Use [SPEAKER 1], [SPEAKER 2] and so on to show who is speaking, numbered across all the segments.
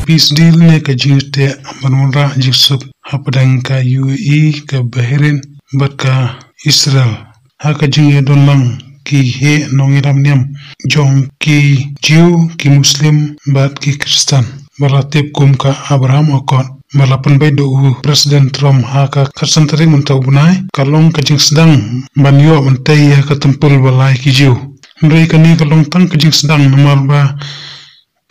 [SPEAKER 1] peace deal ne ka jingiateh manmura jisuk hapadang ka UAE ka Bahrain bat ka Israel haka jingi donlang ki he nongiram niam jong ki Jew ki Muslim bat ki Kristen balatip kum ka Abraham akot balapan bay do President Trump haka karsantari muntau bunai kalong kajing sedang banyo mentai ya ka tempul balai ki Jew ndoi kani kalong tang kajing sedang nomor ba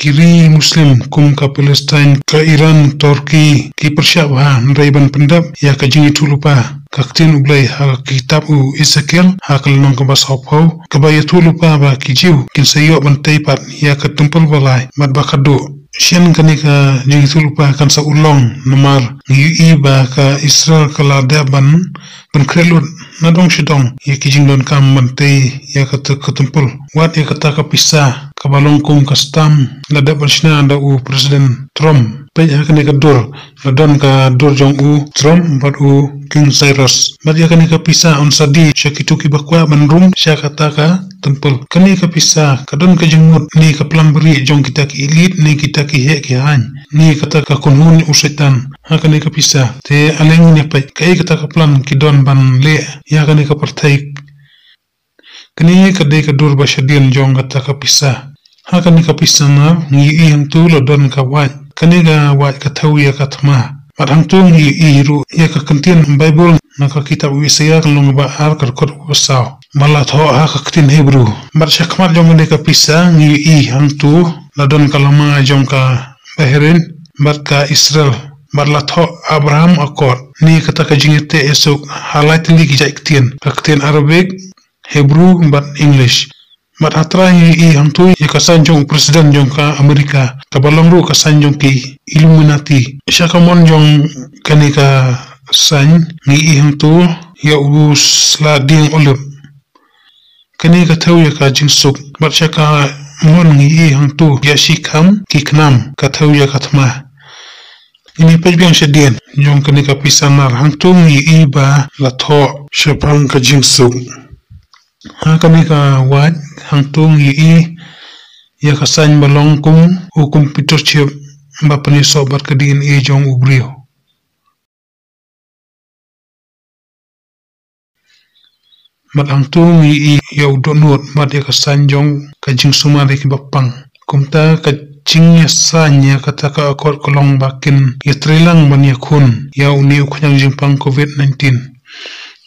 [SPEAKER 1] kiri Muslim kum ka Palestine ka Iran Turki ki Persia ba ndai ban pendap ya kajing itu lupa kaktin ublay ha kitab u Ezekiel ha kalong ka basopau ka bayatu lupa ba ki Jew kin sayo mentai pat ya ka tempul balai mat bakado sian kani ka jingitu lupa kan sa ulong nomor UAE ba ka Israel kala daban krelut nadong sidong ya kijing don kam mantai ya kata ketempul wat ya kata kapisa kabalong kum kastam lada bersina ada u Presiden Trump pe ya kani kadur ladon ka dur jong u Trump bat u King Cyrus bat ya kani kapisa on sadi syakitu ki bakwa banrum sya kata ka tempul kani kapisa kadon ka jengut ni ka plamberi jong kita ki elit ni kita ki he ki han ni kata ka kunhun u setan ha kani kapisa te aleng ni pe kai kata ka plan ki don ban le ya kani ka partai kani ka de ka dur ba syadian jong kata kapisa ha kani kapisa na ngi yang tu lodon ka wat kani ga wat ka tau ya ka thma bat hang tu ngi ru ya ka kantian Bible na ka kitab Yesaya kalong ba har ka kot wasau malat ho ha ka kitin Hebrew bat syakmat jong ni kapisa ngi hang tu lodon kalama jong ka Bahrain bat ka Israel bat latho Abraham akor ni kata ka jingiateh esok halai tinggi ki jaiktian kaktian Arabic Hebrew bat English bat hatra ngi hang tu ya kasan jong presiden jong ka Amerika kabalong ru kasan jong ki Illuminati syakamon jong kani ka san ngi hang tu ya urus la ding olip kani ka thau ya ka jingsuk bat syaka mon ngi hang tu ya shikam ki knam ka thau ya ka thma ini pejbiang syadian jong kani ka pisanar hang tu ngi ba la tho syapang ka jingsuk ha kani ka wat hang tu ngi ya kasan balong kum hukum computer chip ba pani sobat ka DNA jong ubrio mat hang tu ngi ya udonut mat ya kasan jong ka jingsuma ki bapang kumta ka jingnya sanya kata ka akor kolong bakin ya trilang ban ya khun ya uni ukhyang jingpang COVID-19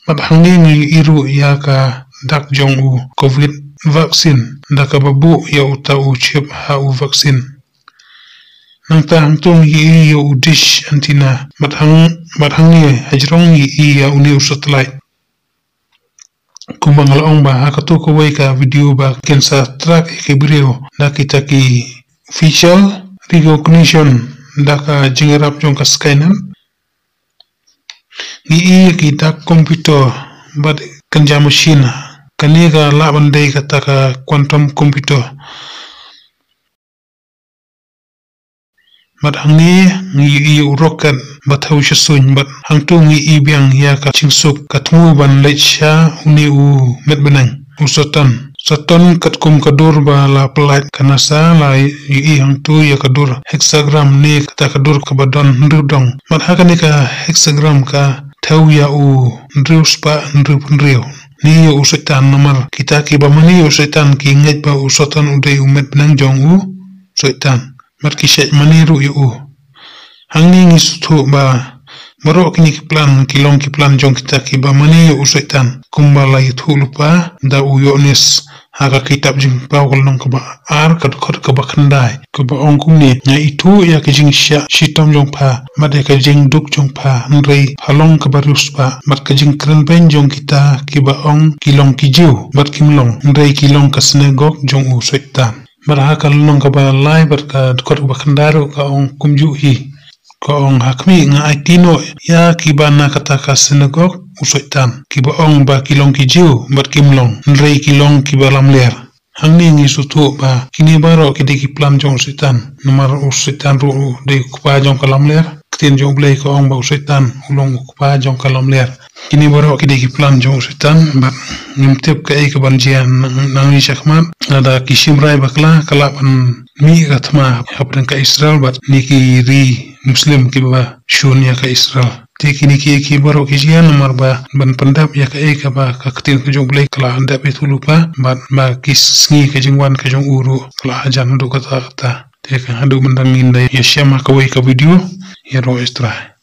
[SPEAKER 1] mat hangi ngi iru ya ka dak jong u COVID vaksin daka babu ya utau chip ha u vaksin nang ta hang tu ngi ya udish antina mat hangi hajrong ngi ya uni satellite kumbang along ba ha katu ko wai ka video ba kensa track ke brio da kita ki official recognition daka jingarap jong ka scanner ni kita komputer bat kanja machine kani ga laban dai kata ka quantum computer bat hangi ngi rocket bat hau shasuin bat hang tu ngi biang ya ka chingsuk katmu ban lecha uni u met benang usotan saton katkum kadur ba la pelat kanasa la hang tu ya kadur hexagram ni kata kadur ka badon ndudong mat hakani ka hexagram ka thau ya u ndrus pa ndrupnrio ni ya usetan nomor kita ki ba mani usetan ki ngai ba usotan udai umet benang jong u setan mat ki syek mani ru yu hang ni ngi suthu ba maro kini ki plan jong kita ki ba mani usetan kumbala itu lupa da u yones haka kitab jing pau kolong ka ba ar ka ka ba khandai ka ba ong kum ni nya itu ya ki jing sya shitom jong pha made ka jing duk jong pha nrei halong ka barus pa mat ka jing kren ben jong kita ki ba ong kilong ki jiu bat kimlong nrei kilong ka synagogue jong u setan mat haka long ka ba lai bat ka kot ba khandaro ka ong kumju hi ka ong hakmi nga aitino ya ki ba na kata ka synagogue usoitan ki ba ong ba kilong ki jiu bat kimlong nrei kilong ki ba lamler hang ni ngi sutu ba kini baro ki de ki plan jong setan nomor usoitan ru de ku pa jong ka lamler tin jong blai ka ong ba usoitan ulong ku pa jong ka lamler Kini borok kini ki plan jong setan bat nyumtep ke ai ke banjian nang ni sakmat ada kisim rai bakla kalapan mi katma hapren ka Israel bat niki ri muslim ki ba shun ya ka Israel te kini ki borok ki jian nomor ba ban pendap ya ka ai ka ba ka ketin ke jong blai kala andap itu lupa bat ba kis ngi ke jingwan ke jong uru kala ajan do kata te ka adu mendang indai ya syama ka wai ka video ya ro istra